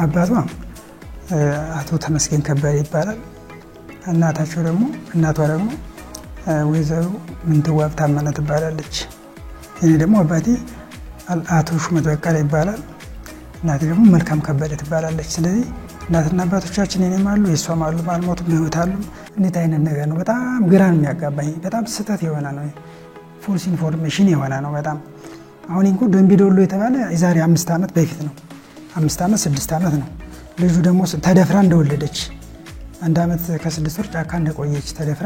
አባቷ አቶ ተመስገን ከበደ ይባላል። እናታቸው ደግሞ እናቷ ደግሞ ወይዘሮ ምንትዋብ ታመነ ትባላለች። እኔ ደግሞ አባቴ አቶ ሹመት በቀለ ይባላል። እናቴ ደግሞ መልካም ከበደ ትባላለች። ስለዚህ እናትና አባቶቻችን እኔም አሉ የሷም አሉ ባልሞቱም በህይወት አሉ። እንዴት አይነት ነገር ነው? በጣም ግራን የሚያጋባኝ በጣም ስህተት የሆነ ነው። ፎልስ ኢንፎርሜሽን የሆነ ነው በጣም። አሁን እንኳን ደምቢዶሎ የተባለ የዛሬ 5 ዓመት በፊት ነው። 5 ዓመት 6 ዓመት ነው። ልጁ ደግሞ ተደፍራ እንደወለደች 1 ዓመት ከ6 ወር ጫካ እንደቆየች ተደፍራ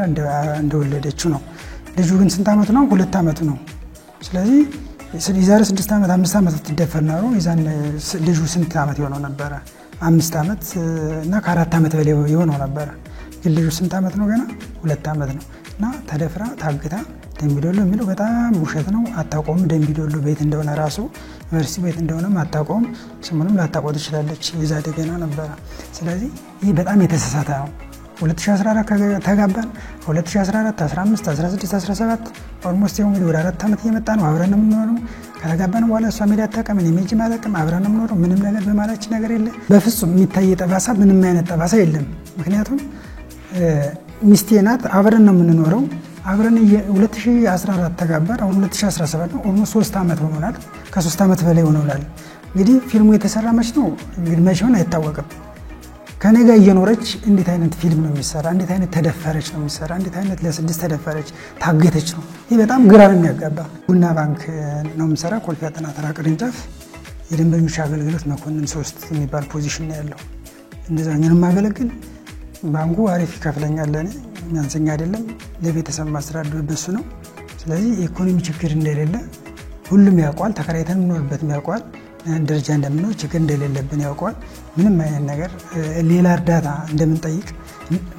እንደወለደችው ነው። ልጁ ግን ስንት ዓመቱ ነው? 2 ዓመቱ ነው። ስለዚህ የዛሬ 6 ዓመት 5 ዓመት ተደፈር ነው። የዛን ልጁ ስንት ዓመት ይሆነው ነበር? 5 ዓመት እና ከ4 ዓመት በላይ ይሆነው ነበር። ግን ልጁ ስንት ዓመት ነው? ገና 2 ዓመት ነው። እና ተደፍራ ታግታ ደምቢዶሎ የሚለው በጣም ውሸት ነው። አታቆም ደምቢዶሎ ቤት እንደሆነ ራሱ ዩኒቨርሲቲ ቤት እንደሆነ አታቆም። ስሙንም ላታቆም ትችላለች። የዛ ደገና ነበር። ስለዚህ ይህ በጣም የተሳሳተ ነው። 2014 ተጋባን። 2014 15 16 17 ኦልሞስት ይሁን ወደ 4 ዓመት እየመጣ ነው። አብረን ነው የምንኖረው። ከተጋባን በኋላ እሷ ሜዳ አታውቅም፣ እኔ ሜጅ ማለቅም። አብረን ነው የምንኖረው። ምንም ነገር በማላችን ነገር የለ። በፍጹም የሚታይ ጠባሳ ምንም አይነት ጠባሳ የለም። ምክንያቱም ሚስቴ ናት። አብረን ነው የምንኖረው። አብረን 2014 ተጋባን። አሁን 2017 ነው። ኦልሞስት 3 ዓመት ሆኖናል። ከ3 ዓመት በላይ ሆኖናል። እንግዲህ ፊልሙ የተሰራ መች ነው? እንግዲህ መች ሆነ አይታወቅም። ከኔ ጋር እየኖረች እንዴት አይነት ፊልም ነው የሚሰራ? እንዴት አይነት ተደፈረች ነው የሚሰራ? እንዴት አይነት ለ6 ተደፈረች ታገተች ነው? ይሄ በጣም ግራ ነው የሚያጋባ። ቡና ባንክ ነው የምሰራ። ኮልፌ አጠና ተራ ቅርንጫፍ የደንበኞች አገልግሎት መኮንን 3 የሚባል ፖዚሽን ነው ያለው። እንደዛ ነው ማገለግል። ባንኩ አሪፍ ይከፍለኛል። ለኔ የሚያንሰኝ አይደለም። ለቤተሰብ ማስተዳደር በሱ ነው። ስለዚህ ኢኮኖሚ ችግር እንደሌለ ሁሉም ያውቃል። ተከራይተን የምንኖርበት ያውቃል። ደረጃ እንደምንኖር ችግር እንደሌለብን ያውቃል። ምንም አይነት ነገር ሌላ እርዳታ እንደምንጠይቅ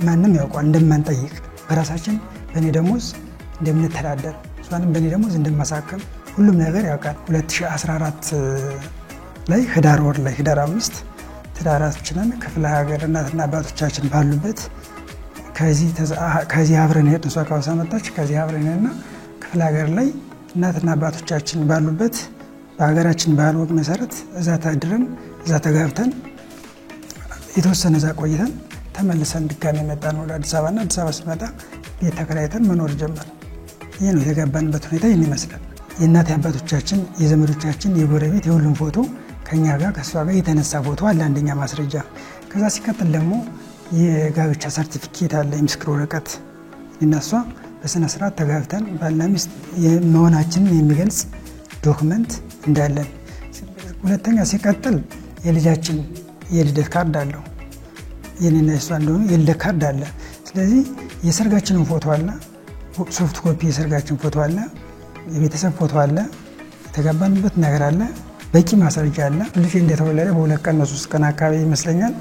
ማንም ያውቃል። እንደማንጠይቅ በራሳችን በኔ ደሞዝ እንደምንተዳደር እሷንም በኔ ደሞዝ እንደማሳከም ሁሉም ነገር ያውቃል። 2014 ላይ ህዳር ወር ላይ ህዳር 5 ትዳራችንን ክፍለ ሀገር እናትና አባቶቻችን ባሉበት ከዚህ አብረን ሄድን። እሷ ካውሳ መጣች። ከዚህ አብረን ሄድና ክፍለ ሀገር ላይ እናትና አባቶቻችን ባሉበት በሀገራችን ባህል ወግ መሰረት እዛ ታድረን እዛ ተጋብተን የተወሰነ እዛ ቆይተን ተመልሰን ድጋሚ መጣን ወደ አዲስ አበባና አዲስ አበባ ስመጣ ቤት ተከራይተን መኖር ጀመርን። ይሄ ነው የተጋባንበት ሁኔታ ይሄን ይመስላል። የእናት አባቶቻችን የዘመዶቻችን የጎረቤት የሁሉም ፎቶ ከኛ ጋር ከሷ ጋር የተነሳ ፎቶ አለ አንደኛ ማስረጃ። ከዛ ሲከተል ደግሞ የጋብቻ ሰርቲፊኬት አለ የምስክር ወረቀት። እነሷ በስነ ስርዓት ተጋብተን ባልና ሚስት መሆናችንን የሚገልጽ ዶክመንት እንዳለን። ሁለተኛ ሲቀጥል የልጃችን የልደት ካርድ አለው። የኔና እሷ እንደሆነ የልደት ካርድ አለ። ስለዚህ የሰርጋችንን ፎቶ አለ፣ ሶፍት ኮፒ የሰርጋችን ፎቶ አለ፣ የቤተሰብ ፎቶ አለ፣ የተጋባንበት ነገር አለ፣ በቂ ማስረጃ አለ። ልጅ እንደተወለደ በ2 ቀን 3 ቀን አካባቢ ይመስለኛል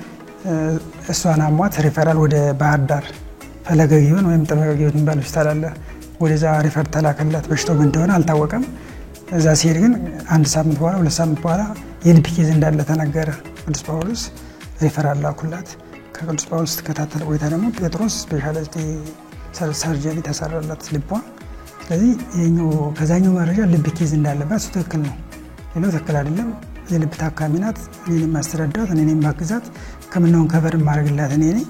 እሷን አሟት ሪፈራል ወደ ባህር ዳር ፈለገ ጊዮን ወይም ጥበበ ጊዮን የሚባል ሆስፒታል አለ። ወደዛ ሪፈር ተላከላት። በሽታው ምን እንደሆነ አልታወቀም። እዛ ሲሄድ ግን 1 ሳምንት በኋላ 2 ሳምንት በኋላ የልብ ኬዝ እንዳለ ተነገረ። ቅዱስ ጳውሎስ ሪፈራል ላኩላት። ከቅዱስ ጳውሎስ ተከታተለ ቆይታ ደግሞ ጴጥሮስ ስፔሻሊቲ ሰርጀሪ ተሰራላት ልቧ። ስለዚህ ይሄኛው ከዛኛው መረጃ ልብ ኬዝ እንዳለባት ትክክል ነው። ሌላው ትክክል አይደለም። የልብ ታካሚ ናት። እኔንም ማስተዳደራት እኔንም ማግዛት ከምናውን ከበር ማድረግላት እኔ ነኝ።